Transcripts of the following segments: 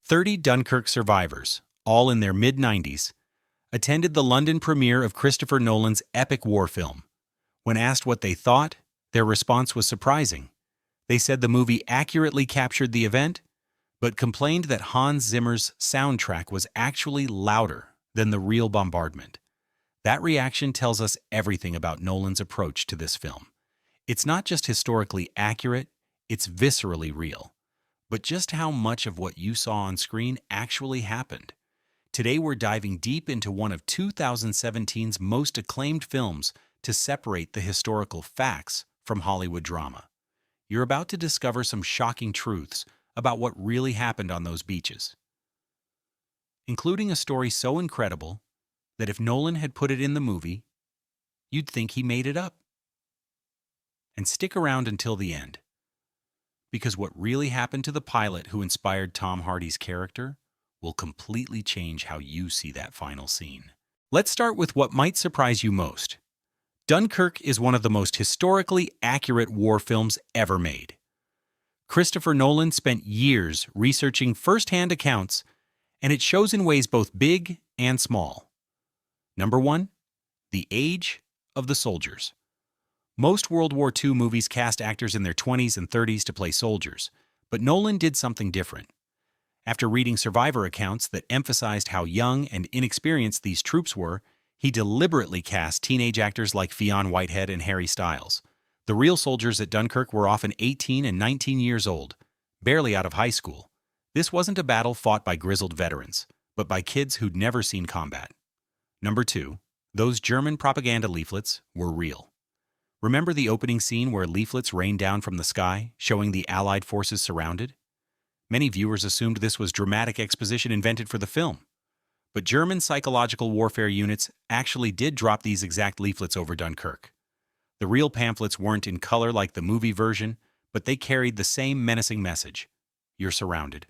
30 Dunkirk survivors, all in their mid-90s, attended the London premiere of Christopher Nolan's epic war film. When asked what they thought, their response was surprising. They said the movie accurately captured the event, but complained that Hans Zimmer's soundtrack was actually louder than the real bombardment. That reaction tells us everything about Nolan's approach to this film. It's not just historically accurate, it's viscerally real. But just how much of what you saw on screen actually happened? Today we're diving deep into one of 2017's most acclaimed films to separate the historical facts from Hollywood drama. You're about to discover some shocking truths about what really happened on those beaches, including a story so incredible that if Nolan had put it in the movie, you'd think he made it up. And stick around until the end, because what really happened to the pilot who inspired Tom Hardy's character will completely change how you see that final scene. Let's start with what might surprise you most. Dunkirk is one of the most historically accurate war films ever made. Christopher Nolan spent years researching first-hand accounts, and it shows in ways both big and small. Number 1, the age of the soldiers. Most World War II movies cast actors in their 20s and 30s to play soldiers, but Nolan did something different. After reading survivor accounts that emphasized how young and inexperienced these troops were, he deliberately cast teenage actors like Fionn Whitehead and Harry Styles. The real soldiers at Dunkirk were often 18 and 19 years old, barely out of high school. This wasn't a battle fought by grizzled veterans, but by kids who'd never seen combat. Number 2, those German propaganda leaflets were real. Remember the opening scene where leaflets rained down from the sky, showing the Allied forces surrounded? Many viewers assumed this was dramatic exposition invented for the film. But German psychological warfare units actually did drop these exact leaflets over Dunkirk. The real pamphlets weren't in color like the movie version, but they carried the same menacing message. You're surrounded.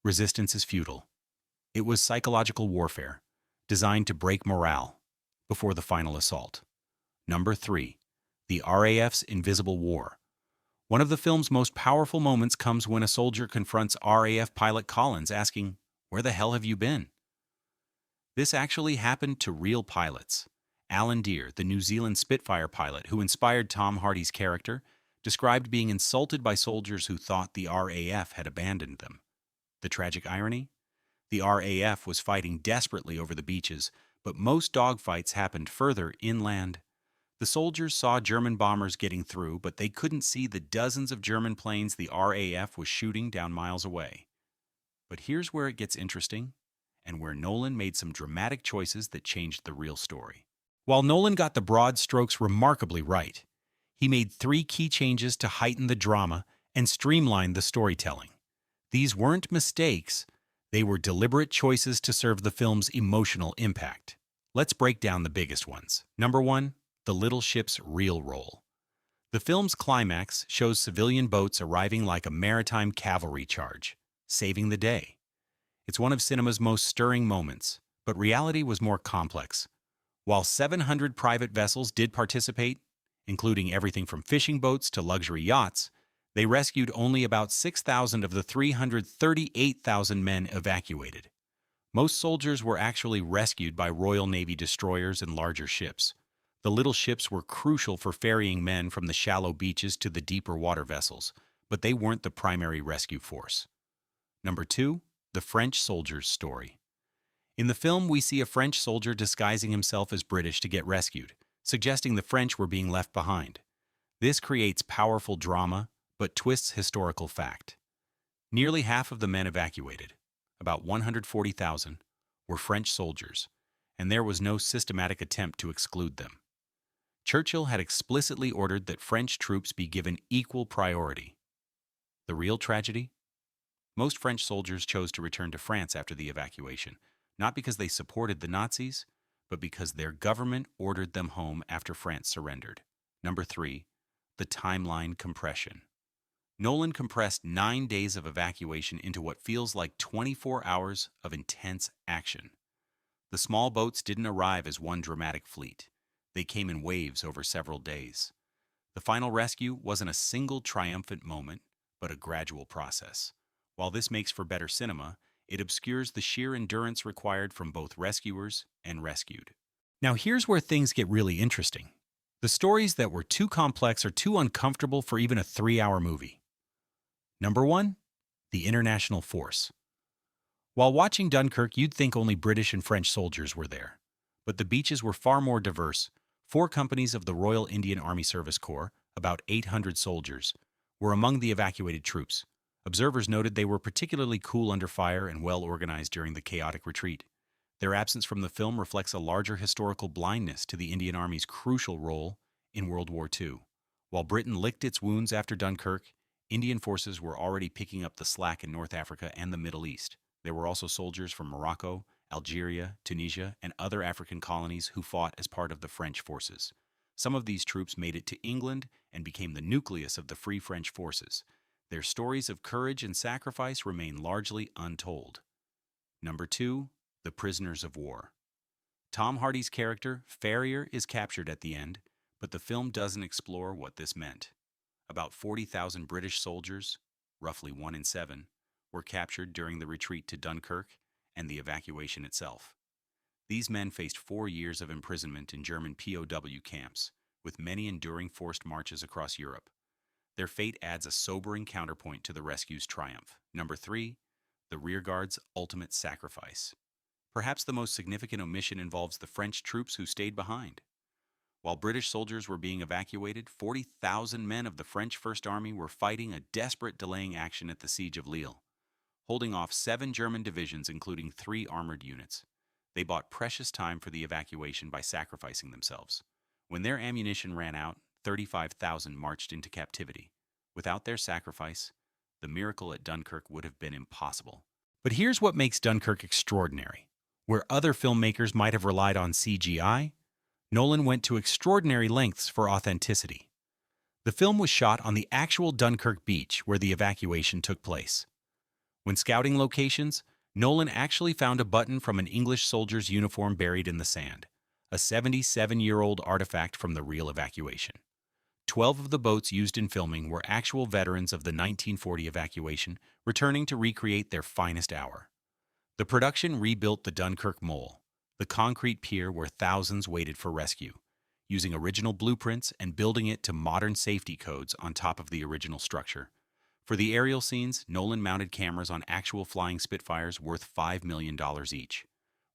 Resistance is futile. It was psychological warfare, designed to break morale before the final assault. Number 3. The RAF's Invisible War. One of the film's most powerful moments comes when a soldier confronts RAF pilot Collins asking, "Where the hell have you been?" This actually happened to real pilots. Alan Deere, the New Zealand Spitfire pilot who inspired Tom Hardy's character, described being insulted by soldiers who thought the RAF had abandoned them. The tragic irony? The RAF was fighting desperately over the beaches, but most dogfights happened further inland. The soldiers saw German bombers getting through, but they couldn't see the dozens of German planes the RAF was shooting down miles away. But here's where it gets interesting, and where Nolan made some dramatic choices that changed the real story. While Nolan got the broad strokes remarkably right, he made 3 key changes to heighten the drama and streamline the storytelling. These weren't mistakes, they were deliberate choices to serve the film's emotional impact. Let's break down the biggest ones. Number 1. The little ship's real role. The film's climax shows civilian boats arriving like a maritime cavalry charge, saving the day. It's one of cinema's most stirring moments, but reality was more complex. While 700 private vessels did participate, including everything from fishing boats to luxury yachts, they rescued only about 6,000 of the 338,000 men evacuated. Most soldiers were actually rescued by Royal Navy destroyers and larger ships. The little ships were crucial for ferrying men from the shallow beaches to the deeper water vessels, but they weren't the primary rescue force. Number 2, the French soldier's story. In the film, we see a French soldier disguising himself as British to get rescued, suggesting the French were being left behind. This creates powerful drama, but twists historical fact. Nearly half of the men evacuated, about 140,000, were French soldiers, and there was no systematic attempt to exclude them. Churchill had explicitly ordered that French troops be given equal priority. The real tragedy? Most French soldiers chose to return to France after the evacuation, not because they supported the Nazis, but because their government ordered them home after France surrendered. Number 3, the timeline compression. Nolan compressed 9 days of evacuation into what feels like 24 hours of intense action. The small boats didn't arrive as one dramatic fleet. They came in waves over several days. The final rescue wasn't a single triumphant moment, but a gradual process. While this makes for better cinema, It obscures the sheer endurance required from both rescuers and rescued. Now here's where things get really interesting. The stories that were too complex or too uncomfortable for even a 3-hour movie. Number 1. The International Force. While watching Dunkirk, you'd think only British and French soldiers were there. But the beaches were far more diverse. 4 companies of the Royal Indian Army Service Corps, about 800 soldiers, were among the evacuated troops. Observers noted they were particularly cool under fire and well organized during the chaotic retreat. Their absence from the film reflects a larger historical blindness to the Indian Army's crucial role in World War II. While Britain licked its wounds after Dunkirk, Indian forces were already picking up the slack in North Africa and the Middle East. There were also soldiers from Morocco, Algeria, Tunisia, and other African colonies who fought as part of the French forces. Some of these troops made it to England and became the nucleus of the Free French forces. Their stories of courage and sacrifice remain largely untold. Number 2. The Prisoners of War. Tom Hardy's character, Farrier, is captured at the end, but the film doesn't explore what this meant. About 40,000 British soldiers, roughly 1 in 7, were captured during the retreat to Dunkirk and the evacuation itself. These men faced 4 years of imprisonment in German POW camps, with many enduring forced marches across Europe. Their fate adds a sobering counterpoint to the rescue's triumph. Number 3. The rearguard's ultimate sacrifice. Perhaps the most significant omission involves the French troops who stayed behind. While British soldiers were being evacuated, 40,000 men of the French First Army were fighting a desperate delaying action at the Siege of Lille, holding off 7 German divisions including 3 armored units. They bought precious time for the evacuation by sacrificing themselves. When their ammunition ran out, 35,000 marched into captivity. Without their sacrifice, the miracle at Dunkirk would have been impossible. But here's what makes Dunkirk extraordinary. Where other filmmakers might have relied on CGI, Nolan went to extraordinary lengths for authenticity. The film was shot on the actual Dunkirk beach where the evacuation took place. When scouting locations, Nolan actually found a button from an English soldier's uniform buried in the sand, a 77-year-old artifact from the real evacuation. 12 of the boats used in filming were actual veterans of the 1940 evacuation, returning to recreate their finest hour. The production rebuilt the Dunkirk Mole, the concrete pier where thousands waited for rescue, using original blueprints and building it to modern safety codes on top of the original structure. For the aerial scenes, Nolan mounted cameras on actual flying Spitfires worth $5 million each.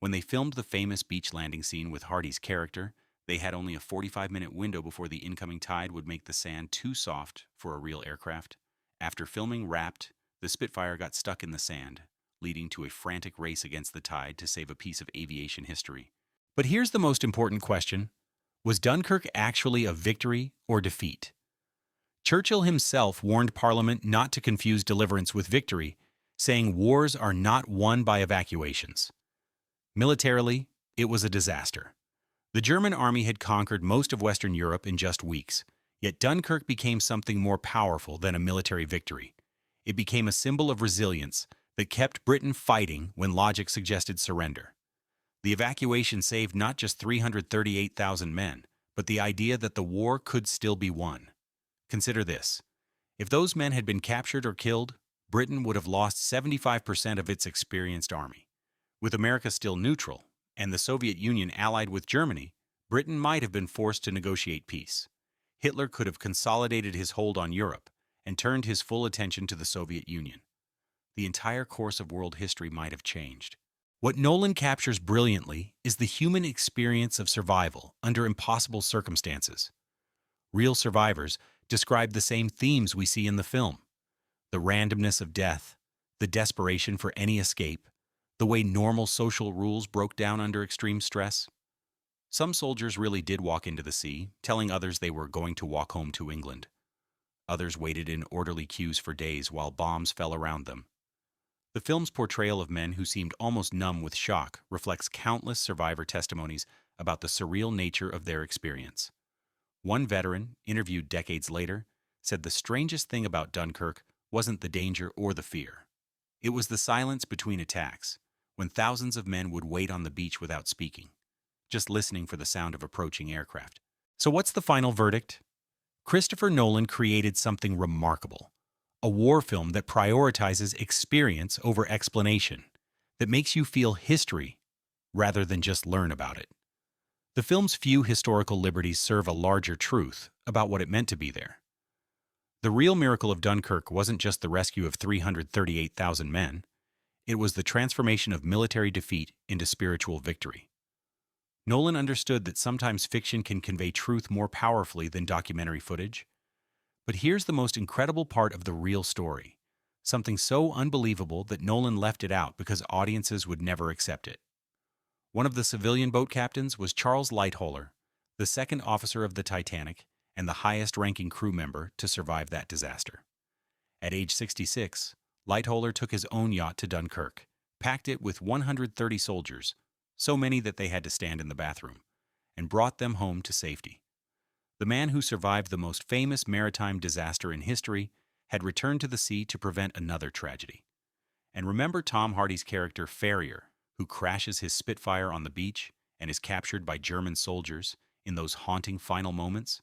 When they filmed the famous beach landing scene with Hardy's character, they had only a 45-minute window before the incoming tide would make the sand too soft for a real aircraft. After filming wrapped, the Spitfire got stuck in the sand, leading to a frantic race against the tide to save a piece of aviation history. But here's the most important question. Was Dunkirk actually a victory or defeat? Churchill himself warned Parliament not to confuse deliverance with victory, saying wars are not won by evacuations. Militarily, it was a disaster. The German army had conquered most of Western Europe in just weeks, yet Dunkirk became something more powerful than a military victory. It became a symbol of resilience that kept Britain fighting when logic suggested surrender. The evacuation saved not just 338,000 men, but the idea that the war could still be won. Consider this. If those men had been captured or killed, Britain would have lost 75% of its experienced army. With America still neutral, and the Soviet Union allied with Germany, Britain might have been forced to negotiate peace. Hitler could have consolidated his hold on Europe and turned his full attention to the Soviet Union. The entire course of world history might have changed. What Nolan captures brilliantly is the human experience of survival under impossible circumstances. Real survivors describe the same themes we see in the film: the randomness of death, the desperation for any escape, the way normal social rules broke down under extreme stress. Some soldiers really did walk into the sea, telling others they were going to walk home to England. Others waited in orderly queues for days while bombs fell around them. The film's portrayal of men who seemed almost numb with shock reflects countless survivor testimonies about the surreal nature of their experience. One veteran, interviewed decades later, said the strangest thing about Dunkirk wasn't the danger or the fear. It was the silence between attacks, when thousands of men would wait on the beach without speaking, just listening for the sound of approaching aircraft. So what's the final verdict? Christopher Nolan created something remarkable. A war film that prioritizes experience over explanation. that makes you feel history rather than just learn about it. The film's few historical liberties serve a larger truth about what it meant to be there. The real miracle of Dunkirk wasn't just the rescue of 338,000 men, it was the transformation of military defeat into spiritual victory. Nolan understood that sometimes fiction can convey truth more powerfully than documentary footage. But here's the most incredible part of the real story, something so unbelievable that Nolan left it out because audiences would never accept it. One of the civilian boat captains was Charles Lightoller, the second officer of the Titanic and the highest-ranking crew member to survive that disaster. At age 66, Lightoller took his own yacht to Dunkirk, packed it with 130 soldiers, so many that they had to stand in the bathroom, and brought them home to safety. The man who survived the most famous maritime disaster in history had returned to the sea to prevent another tragedy. And remember Tom Hardy's character Farrier, who crashes his Spitfire on the beach and is captured by German soldiers in those haunting final moments?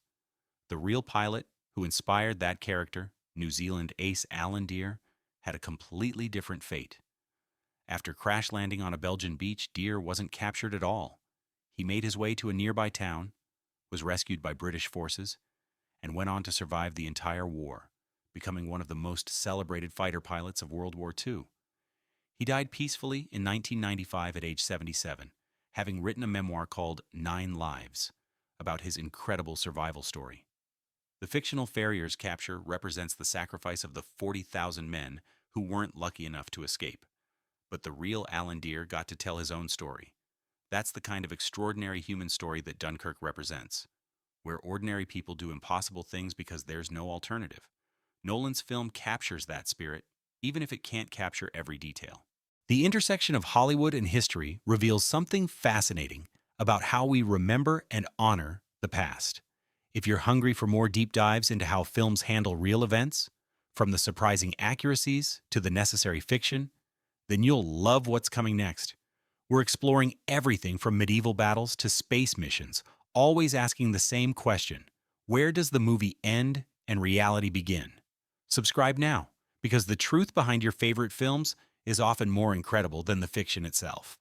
The real pilot who inspired that character, New Zealand ace Alan Deere, had a completely different fate. After crash landing on a Belgian beach, Deere wasn't captured at all. He made his way to a nearby town, was rescued by British forces, and went on to survive the entire war, becoming one of the most celebrated fighter pilots of World War II. He died peacefully in 1995 at age 77, having written a memoir called 9 Lives, about his incredible survival story. The fictional Farrier's capture represents the sacrifice of the 40,000 men who weren't lucky enough to escape. But the real Alan Deere got to tell his own story. That's the kind of extraordinary human story that Dunkirk represents, where ordinary people do impossible things because there's no alternative. Nolan's film captures that spirit, even if it can't capture every detail. The intersection of Hollywood and history reveals something fascinating about how we remember and honor the past. If you're hungry for more deep dives into how films handle real events, from the surprising accuracies to the necessary fiction, then you'll love what's coming next. We're exploring everything from medieval battles to space missions, always asking the same question: where does the movie end and reality begin? Subscribe now, because the truth behind your favorite films is often more incredible than the fiction itself.